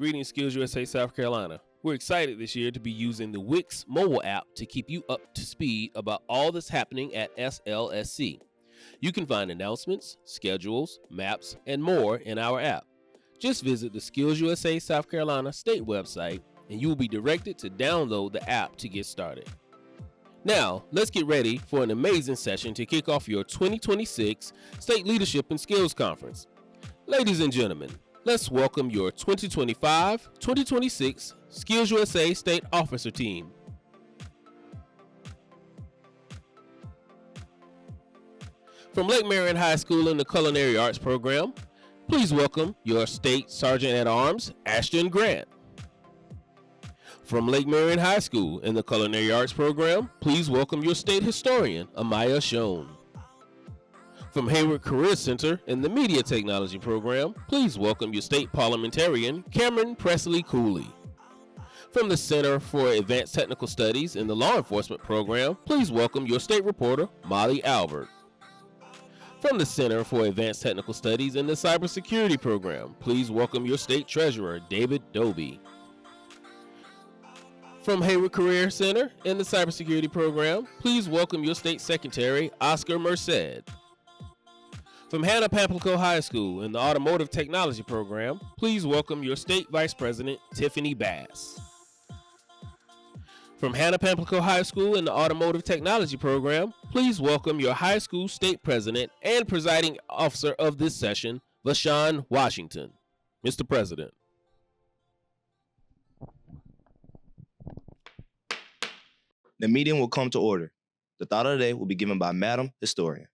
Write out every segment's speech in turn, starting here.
Greetings, Skills USA South Carolina. We're excited this year to be using the Wix mobile app to keep you up to speed about all that's happening at SLSC. You can find announcements, schedules, maps, and more in our app. Just visit the Skills USA South Carolina state website and you will be directed to download the app to get started. Now, let's get ready for an amazing session to kick off your 2026 State Leadership and Skills Conference. Ladies and gentlemen, let's welcome your 2025-2026 Skills USA State Officer Team. From Lake Marion High School in the Culinary Arts program, please welcome your State Sergeant-at-Arms, Ashton Grant. From Lake Marion High School in the Culinary Arts program, please welcome your State Historian, Amaya Schoen. From Hayward Career Center in the Media Technology program, please welcome your State Parliamentarian, Cameron Presley Cooley. From the Center for Advanced Technical Studies in the Law Enforcement program, please welcome your State Reporter, Molly Albert. From the Center for Advanced Technical Studies in the Cybersecurity program, please welcome your State Treasurer, David Doby. From Hayward Career Center in the Cybersecurity program, please welcome your State Secretary, Oscar Merced. From Hannah Pamplico High School in the Automotive Technology program, please welcome your State Vice President, Tiffany Bass. From Hannah Pamplico High School in the Automotive Technology program, please welcome your high school state president and presiding officer of this session, Vashawn Washington. Mr. President. The meeting will come to order. The thought of the day will be given by Madam Historian.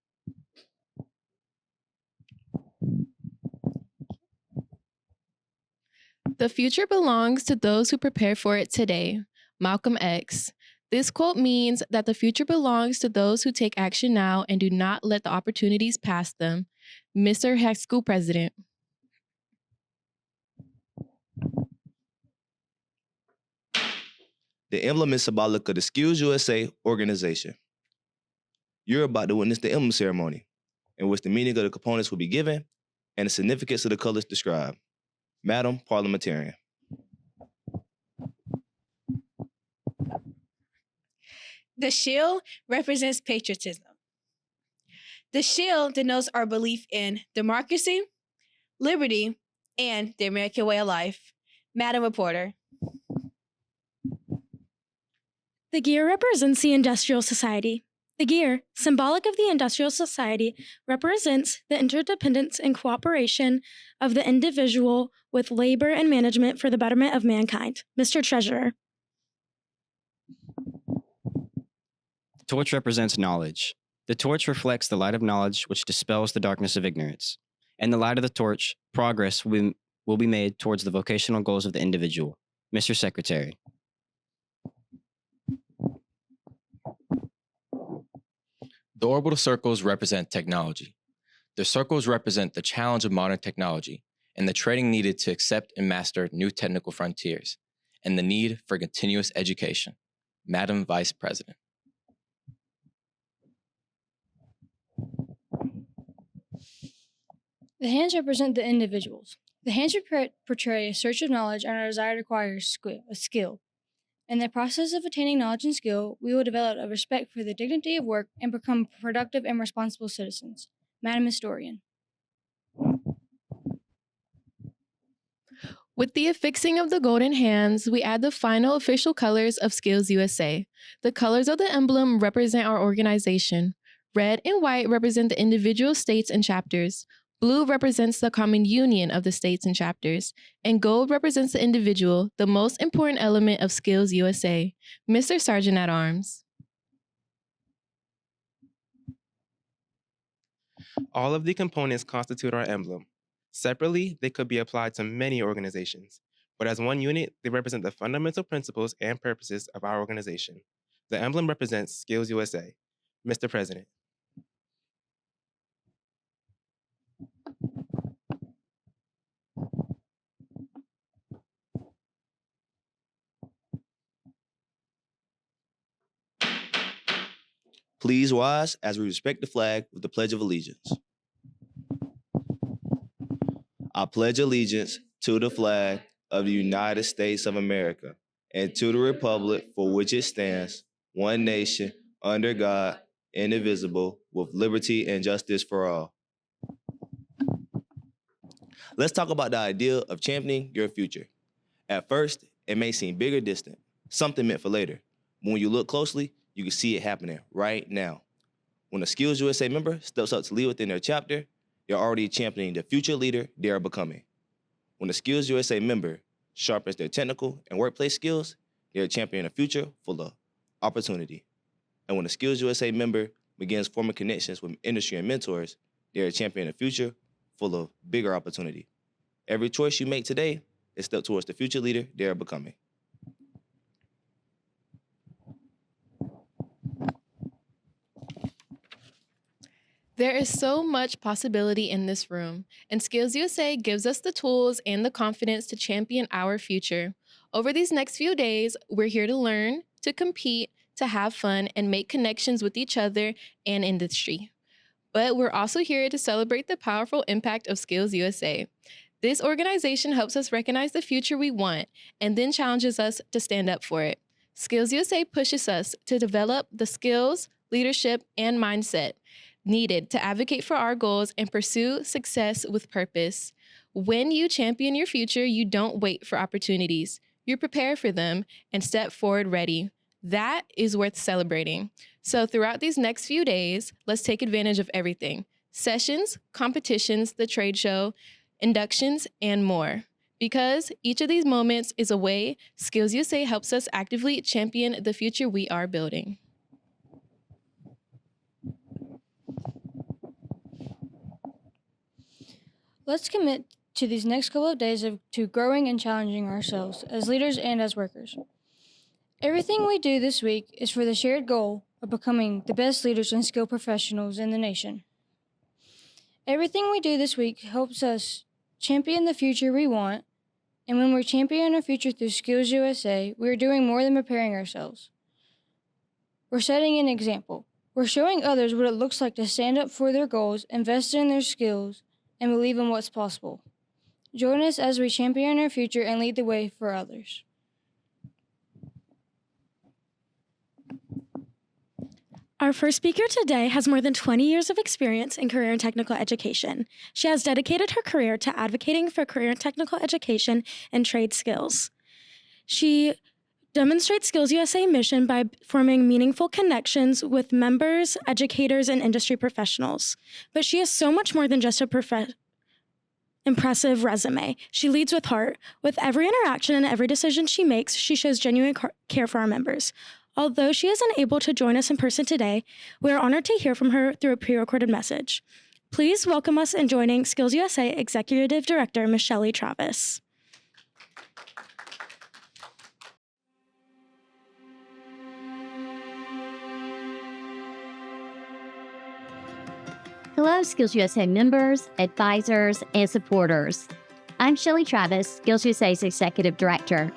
The future belongs to those who prepare for it today. Malcolm X. This quote means that the future belongs to those who take action now and do not let the opportunities pass them. Mr. High School President. The emblem is symbolic of the Skills USA organization. You're about to witness the emblem ceremony, in which the meaning of the components will be given and the significance of the colors described. Madam Parliamentarian. The shield represents patriotism. The shield denotes our belief in democracy, liberty, and the American way of life. Madam Reporter. The gear represents the Industrial Society. The gear, symbolic of the Industrial Society, represents the interdependence and cooperation of the individual with labor and management for the betterment of mankind. Mr. Treasurer. The torch represents knowledge. The torch reflects the light of knowledge which dispels the darkness of ignorance. In the light of the torch, progress will be made towards the vocational goals of the individual. Mr. Secretary. The orbital circles represent technology. The circles represent the challenge of modern technology and the training needed to accept and master new technical frontiers, and the need for continuous education. Madam Vice President. The hands represent the individuals. The hands portray a search of knowledge and our desire to acquire a skill. In the process of attaining knowledge and skill, we will develop a respect for the dignity of work and become productive and responsible citizens. Madam Historian. With the affixing of the golden hands, we add the final official colors of Skills USA. The colors of the emblem represent our organization. Red and white represent the individual states and chapters. Blue represents the common union of the states and chapters, and gold represents the individual, the most important element of Skills USA. Mr. Sergeant-at-Arms. All of the components constitute our emblem. Separately, they could be applied to many organizations, but as one unit, they represent the fundamental principles and purposes of our organization. The emblem represents Skills USA. Mr. President. Please rise as we respect the flag with the Pledge of Allegiance. I pledge allegiance to the flag of the United States of America and to the republic for which it stands, one nation, under God, indivisible, with liberty and justice for all. Let's talk about the idea of championing your future. At first, it may seem big or distant, something meant for later. But when you look closely, you can see it happening right now. When a Skills USA member steps up to lead within their chapter, they're already championing the future leader they are becoming. When a Skills USA member sharpens their technical and workplace skills, they're championing a future full of opportunity. And when a Skills USA member begins forming connections with industry and mentors, they're championing a future full of bigger opportunity. Every choice you make today is a step towards the future leader they are becoming. There is so much possibility in this room, and Skills USA gives us the tools and the confidence to champion our future. Over these next few days, we're here to learn, to compete, to have fun, and make connections with each other and industry. But we're also here to celebrate the powerful impact of Skills USA. This organization helps us recognize the future we want and then challenges us to stand up for it. Skills USA pushes us to develop the skills, leadership, and mindset needed to advocate for our goals and pursue success with purpose. When you champion your future, you don't wait for opportunities. You prepare for them and step forward ready. That is worth celebrating. So throughout these next few days, let's take advantage of everything: sessions, competitions, the trade show, inductions, and more. Because each of these moments is a way Skills USA helps us actively champion the future we are building. Let's commit to these next couple of days to growing and challenging ourselves as leaders and as workers. Everything we do this week is for the shared goal of becoming the best leaders and skilled professionals in the nation. Everything we do this week helps us champion the future we want, and when we're championing our future through Skills USA, we're doing more than preparing ourselves. We're setting an example. We're showing others what it looks like to stand up for their goals, invest in their skills, and believe in what's possible. Join us as we champion our future and lead the way for others. Our first speaker today has more than 20 years of experience in career and technical education. She has dedicated her career to advocating for career and technical education and trade skills. She demonstrates Skills USA mission by forming meaningful connections with members, educators, and industry professionals. But she is so much more than just a impressive resume. She leads with heart. With every interaction and every decision she makes, she shows genuine care for our members. Although she is unable to join us in person today, we are honored to hear from her through a pre-recorded message. Please welcome us in joining Skills USA Executive Director Michelle Travis. Hello, Skills USA members, advisors, and supporters. I'm Shelley Travis, Skills USA's Executive Director,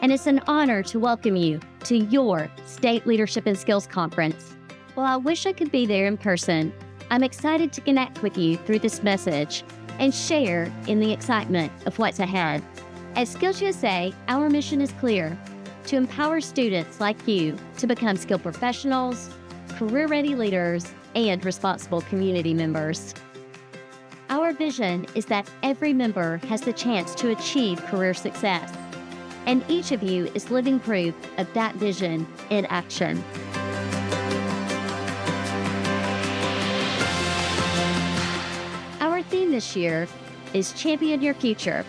and it's an honor to welcome you to your State Leadership and Skills Conference. While I wish I could be there in person, I'm excited to connect with you through this message and share in the excitement of what's ahead. At Skills USA, our mission is clear: to empower students like you to become skilled professionals, career-ready leaders, and responsible community members. Our vision is that every member has the chance to achieve career success, and each of you is living proof of that vision in action. Our theme this year is Champion Your Future.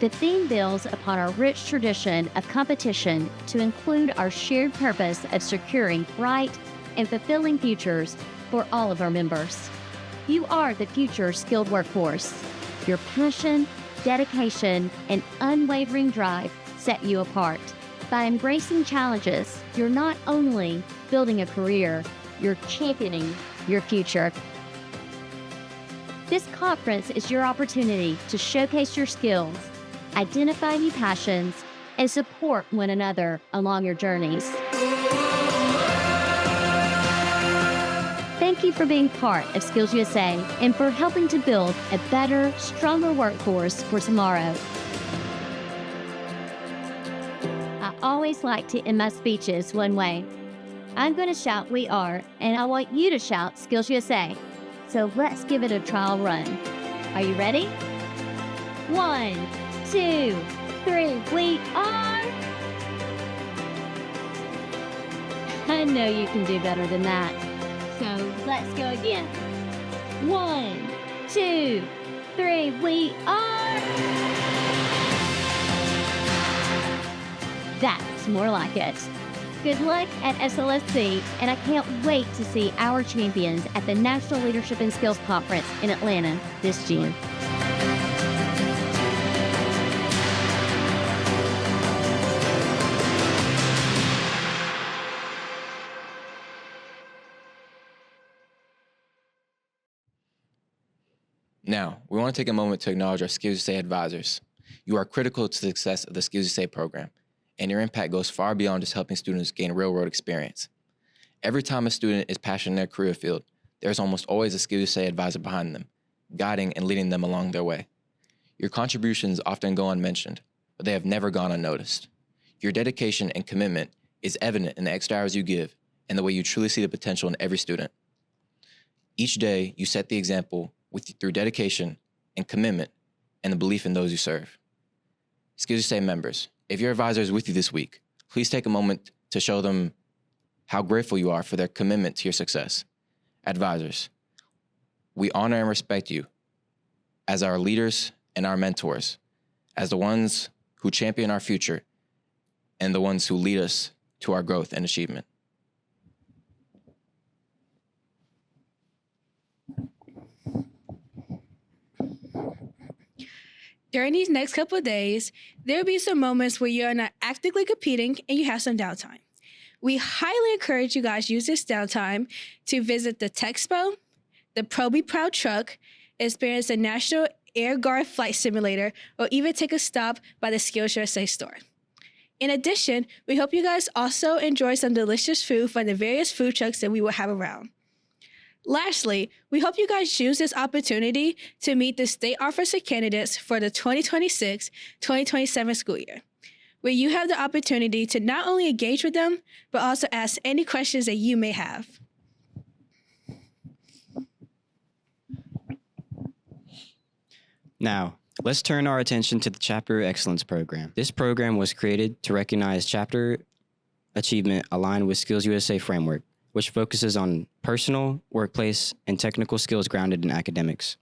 The theme builds upon our rich tradition of competition to include our shared purpose of securing bright and fulfilling futures for all of our members. You are the future skilled workforce. Your passion, dedication, and unwavering drive set you apart. By embracing challenges, you're not only building a career, you're championing your future. This conference is your opportunity to showcase your skills, identify new passions, and support one another along your journeys. Thank you for being part of Skills USA and for helping to build a better, stronger workforce for tomorrow. always like to end my speeches one way. I'm going to shout "We Are," and I want you to shout "Skills USA." So let's give it a trial run. Are you ready? 1, 2, 3, we are. I know you can do better than that. So let's go again. 1, 2, 3, we are. That's more like it. Good luck at SLSC, and I can't wait to see our champions at the National Leadership and Skills Conference in Atlanta this June. Now, we want to take a moment to acknowledge our Skills USA advisors. You are critical to the success of the Skills USA program, and your impact goes far beyond just helping students gain real-world experience. Every time a student is passionate in their career field, there's almost always a Skills USA advisor behind them, guiding and leading them along their way. Your contributions often go unmentioned, but they have never gone unnoticed. Your dedication and commitment is evident in the extra hours you give and the way you truly see the potential in every student. Each day, you set the example through dedication and commitment and the belief in those you serve. Skills USA members, if your advisor is with you this week, please take a moment to show them how grateful you are for their commitment to your success. Advisors, we honor and respect you as our leaders and our mentors, as the ones who champion our future and the ones who lead us to our growth and achievement. During these next couple of days, there will be some moments where you're not actively competing and you have some downtime. We highly encourage you guys to use this downtime to visit the Texpo, the Pro Be Proud truck, experience the National Air Guard Flight Simulator, or even take a stop by the Skills USA store. In addition, we hope you guys also enjoy some delicious food from the various food trucks that we will have around. Lastly, we hope you guys use this opportunity to meet the state officer candidates for the 2026-2027 school year, where you have the opportunity to not only engage with them, but also ask any questions that you may have. Now, let's turn our attention to the Chapter Excellence Program. This program was created to recognize chapter achievement aligned with Skills USA framework, which focuses on personal, workplace, and technical skills grounded in academics.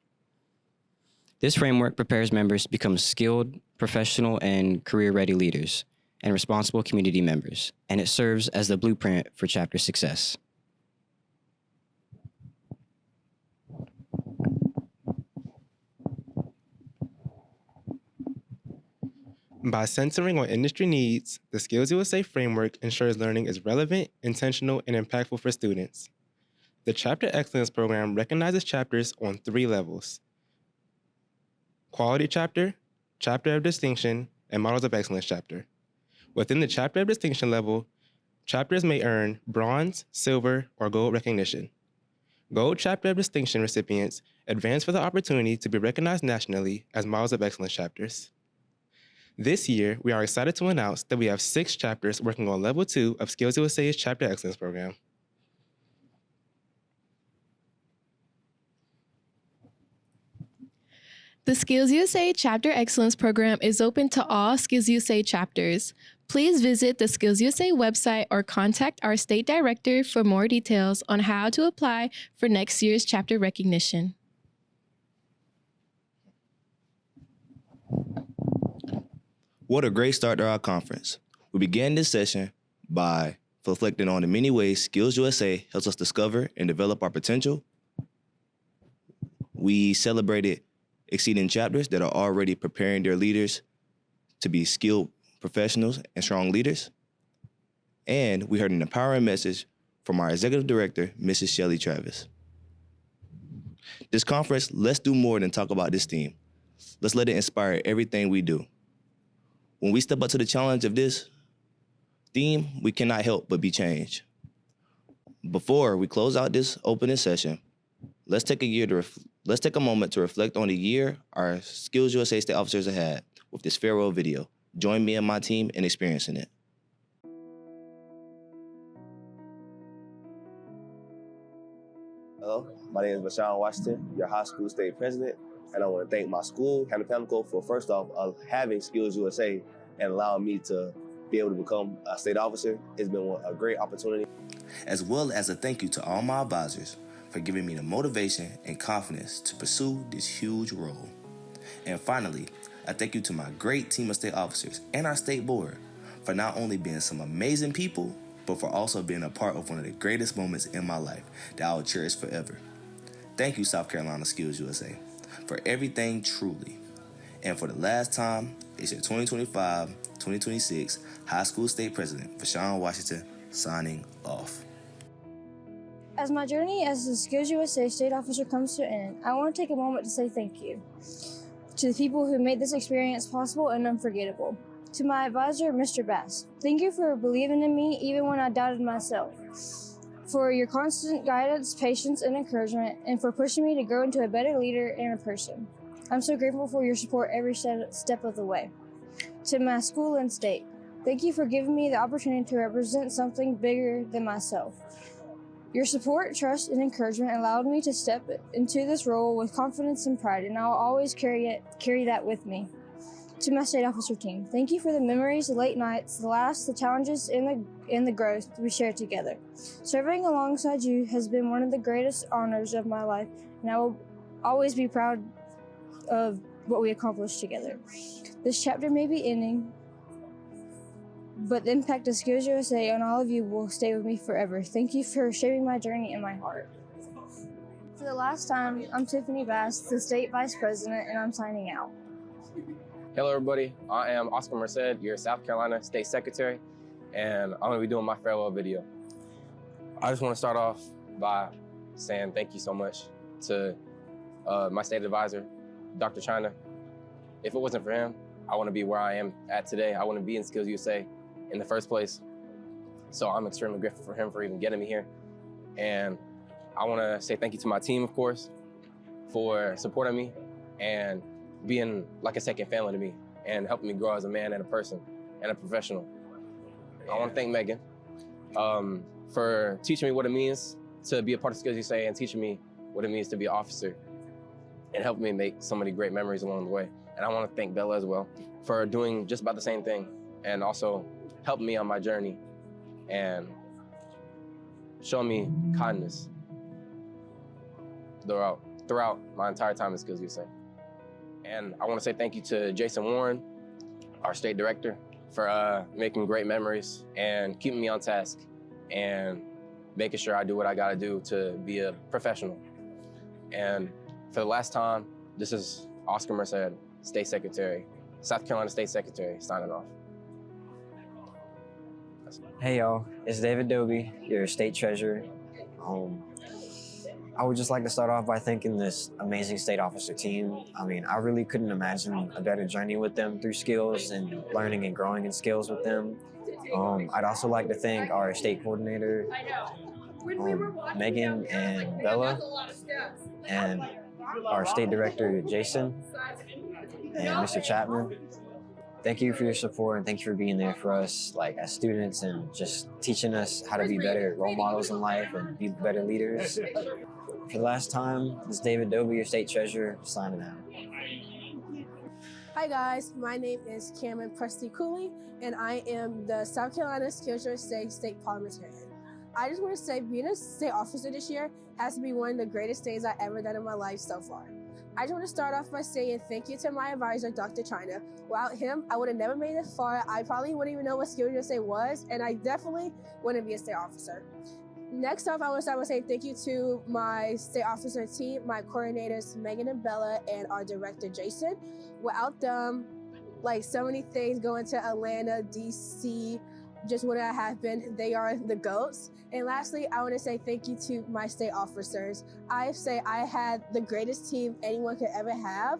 This framework prepares members to become skilled, professional, and career-ready leaders and responsible community members, and it serves as the blueprint for chapter success. By centering on industry needs, the Skills USA framework ensures learning is relevant, intentional, and impactful for students. The Chapter Excellence Program recognizes chapters on 3 levels: Quality Chapter, Chapter of Distinction, and Models of Excellence Chapter. Within the Chapter of Distinction level, chapters may earn bronze, silver, or gold recognition. Gold Chapter of Distinction recipients advance for the opportunity to be recognized nationally as Models of Excellence chapters. This year, we are excited to announce that we have 6 chapters working on Level 2 of Skills USA's Chapter Excellence Program. The Skills USA Chapter Excellence Program is open to all Skills USA chapters. Please visit the Skills USA website or contact our state director for more details on how to apply for next year's chapter recognition. What a great start to our conference. We began this session by reflecting on the many ways Skills USA helps us discover and develop our potential. We celebrated exceeding chapters that are already preparing their leaders to be skilled professionals and strong leaders. And we heard an empowering message from our executive director, Mrs. Shelley Travis. This conference, let's do more than talk about this theme. Let's let it inspire everything we do. When we step up to the challenge of this theme, we cannot help but be changed. Before we close out this opening session, let's take a moment to reflect on the year our Skills USA state officers have had with this farewell video. Join me and my team in experiencing it. Hello, my name is Vashawn Washington, your high school state president, and I want to thank my school, Hannah Pamlico, for first off having Skills USA and allowing me to be able to become a state officer. It's been a great opportunity. As well as a thank you to all my advisors for giving me the motivation and confidence to pursue this huge role. And finally, I thank you to my great team of state officers and our state board for not only being some amazing people, but for also being a part of one of the greatest moments in my life that I will cherish forever. Thank you, South Carolina Skills USA, for everything truly. And for the last time, it's your 2025-2026 High School State President, Vashawn Washington, signing off. As my journey as the Skills USA State Officer comes to an end, I want to take a moment to say thank you to the people who made this experience possible and unforgettable. To my advisor, Mr. Bass, thank you for believing in me even when I doubted myself, for your constant guidance, patience, and encouragement, and for pushing me to grow into a better leader and a person. I'm so grateful for your support every step of the way. To my school and state, thank you for giving me the opportunity to represent something bigger than myself. Your support, trust, and encouragement allowed me to step into this role with confidence and pride, and I'll always carry that with me. To my state officer team, thank you for the memories, the late nights, the laughs, the challenges, and the growth we shared together. Serving alongside you has been one of the greatest honors of my life, and I will always be proud of what we accomplished together. This chapter may be ending, but the impact of Skills USA on all of you will stay with me forever. Thank you for shaping my journey in my heart. For the last time, I'm Tiffany Bass, the State Vice President, and I'm signing out. Hello, everybody. I am Oscar Merced, your South Carolina State Secretary, and I'm going to be doing my farewell video. I just want to start off by saying thank you so much to my state advisor, Dr. China. If it wasn't for him, I wouldn't be where I am at today. I wouldn't be in Skills USA in the first place. So I'm extremely grateful for him for even getting me here. And I want to say thank you to my team, of course, for supporting me and being like a second family to me and helping me grow as a man and a person and a professional. I want to thank Megan for teaching me what it means to be a part of Skills USA and teaching me what it means to be an officer and helping me make so many great memories along the way. And I want to thank Bella as well for doing just about the same thing and also helping me on my journey and showing me kindness throughout my entire time at Skills USA. And I want to say thank you to Jason Warren, our state director, for making great memories and keeping me on task and making sure I do what I got to do to be a professional. And for the last time, this is Oscar Merced, State Secretary, South Carolina State Secretary, signing off. Hey y'all, it's David Doby, your state treasurer. I would just like to start off by thanking this amazing state officer team. I mean, I really couldn't imagine a better journey with them through skills and learning and growing in skills with them. I'd also like to thank our state coordinator, Megan and Bella, and our state director, Jason, and Mr. Chapman. Thank you for your support and thank you for being there for us, like as students, and just teaching us how to be better role models in life and be better leaders. For the last time, this is David Doby, your state treasurer, signing out. Hi guys, my name is Cameron Presty Cooley, and I am the South Carolina Skills USA State Parliamentarian. I just want to say being a state officer this year has to be one of the greatest things I've ever done in my life so far. I just want to start off by saying thank you to my advisor, Dr. China. Without him, I would have never made it far. I probably wouldn't even know what Skills USA was, and I definitely wouldn't be a state officer. Next off, I want to start by saying thank you to my state officer team, my coordinators, Megan and Bella, and our director, Jason. Without them, like so many things going to Atlanta, DC, just wouldn't have happened. They are the GOATs. And lastly, I want to say thank you to my state officers. I say I had the greatest team anyone could ever have.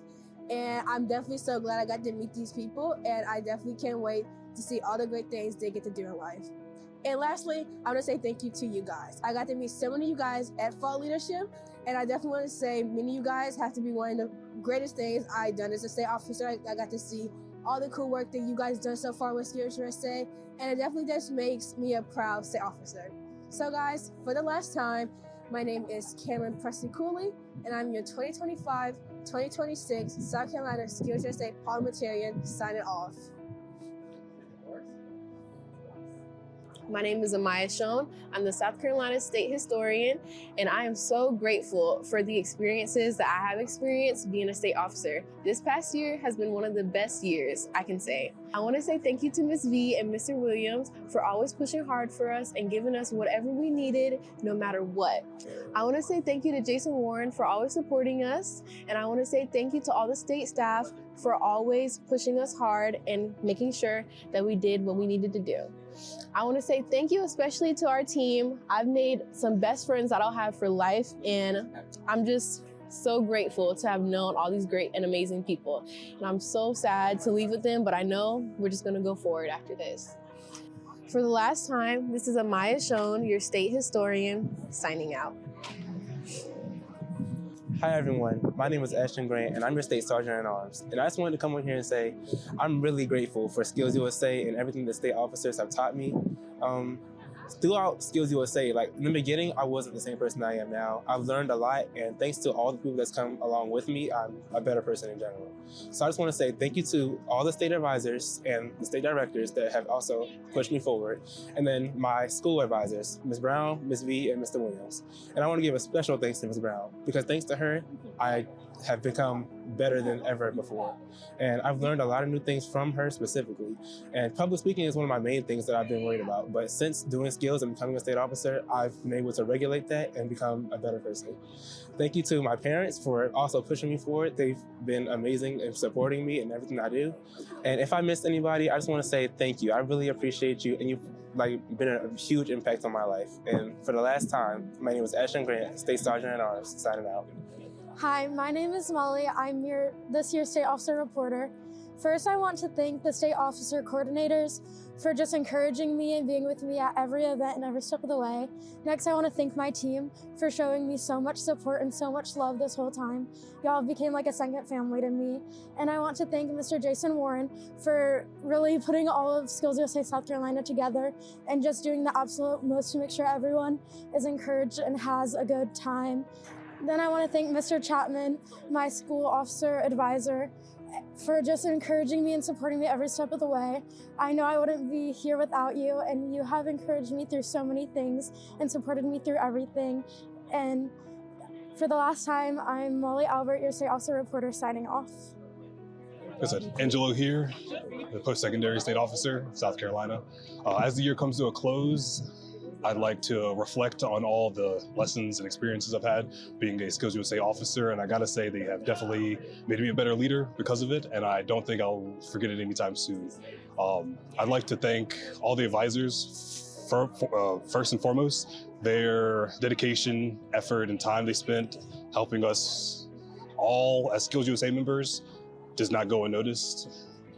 And I'm definitely so glad I got to meet these people. And I definitely can't wait to see all the great things they get to do in life. And lastly, I want to say thank you to you guys. I got to meet so many of you guys at Fall Leadership. And I definitely want to say many of you guys have to be one of the greatest things I've done as a state officer. I got to see all the cool work that you guys done so far with Skills USA. And it definitely just makes me a proud state officer. So guys, for the last time, My name is Cameron Presley Cooley, and I'm your 2025-2026 South Carolina Skills USA parliamentarian signing off. My name is Amaya Schoen. I'm the South Carolina State Historian, and I am so grateful for the experiences that I have experienced being a state officer. This past year has been one of the best years, I can say. I want to say thank you to Ms. V and Mr. Williams for always pushing hard for us and giving us whatever we needed, no matter what. I want to say thank you to Jason Warren for always supporting us, and I want to say thank you to all the state staff for always pushing us hard and making sure that we did what we needed to do. I want to say thank you especially to our team. I've made some best friends that I'll have for life, and I'm just so grateful to have known all these great and amazing people. And I'm so sad to leave with them, but I know we're just going to go forward after this. For the last time, this is Amaya Schoen, your state historian, signing out. Hi everyone, my name is Ashton Grant and I'm your State Sergeant at Arms. And I just wanted to come on here and say I'm really grateful for Skills USA and everything the state officers have taught me. Throughout Skills USA, like in the beginning, I wasn't the same person I am now. I've learned a lot, and thanks to all the people that's come along with me, I'm a better person in general. So I just want to say thank you to all the state advisors and the state directors that have also pushed me forward, and then my school advisors, Ms. Brown, Ms. V, and Mr. Williams. And I want to give a special thanks to Ms. Brown, because thanks to her, I have become better than ever before. And I've learned a lot of new things from her specifically. And public speaking is one of my main things that I've been worried about. But since doing skills and becoming a state officer, I've been able to regulate that and become a better person. Thank you to my parents for also pushing me forward. They've been amazing in supporting me in everything I do. And if I missed anybody, I just want to say thank you. I really appreciate you, and you've been a huge impact on my life. And for the last time, my name is Ashton Grant, State Sergeant at Arms, signing out. Hi, my name is Molly. I'm this year's State Officer Reporter. First, I want to thank the State Officer Coordinators for just encouraging me and being with me at every event and every step of the way. Next, I want to thank my team for showing me so much support and so much love this whole time. Y'all became like a second family to me. And I want to thank Mr. Jason Warren for really putting all of Skills USA South Carolina together and just doing the absolute most to make sure everyone is encouraged and has a good time. Then I want to thank Mr. Chapman, my school officer advisor, for just encouraging me and supporting me every step of the way. I know I wouldn't be here without you, and you have encouraged me through so many things and supported me through everything. And for the last time, I'm Molly Albert, your State Officer Reporter, signing off. I said, Angelo here, the post-secondary state officer, South Carolina. As the year comes to a close, I'd like to reflect on all the lessons and experiences I've had being a Skills USA officer, and I gotta say they have definitely made me a better leader because of it, and I don't think I'll forget it anytime soon. I'd like to thank all the advisors first and foremost. Their dedication, effort, and time they spent helping us all as Skills USA members does not go unnoticed.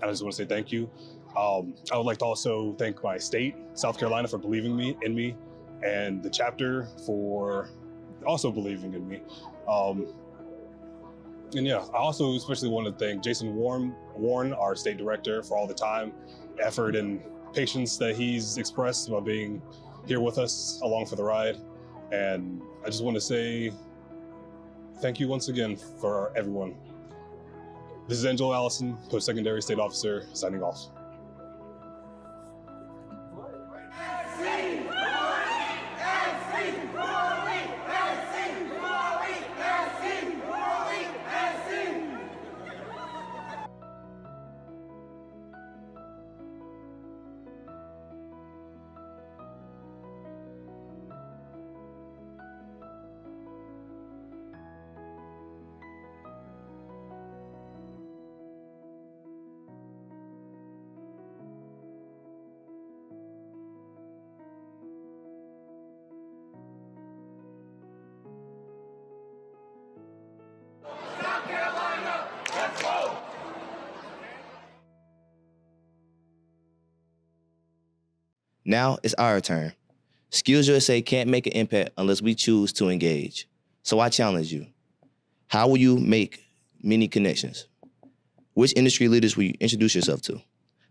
I just want to say thank you. I would like to also thank my state, South Carolina, for believing in me, and the chapter for also believing in me. And yeah, I also especially want to thank Jason Warren, our state director, for all the time, effort, and patience that he's expressed about being here with us along for the ride. And I just want to say thank you once again for everyone. This is Angelo Allison, post-secondary state officer, signing off. Now it's our turn. Skills USA can't make an impact unless we choose to engage. So I challenge you. How will you make many connections? Which industry leaders will you introduce yourself to?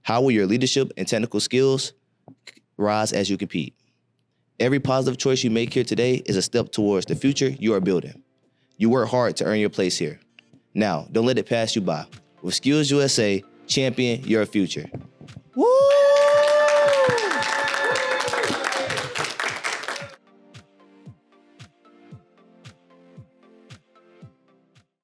How will your leadership and technical skills rise as you compete? Every positive choice you make here today is a step towards the future you are building. You work hard to earn your place here. Now, don't let it pass you by. With Skills USA, champion your future. Woo!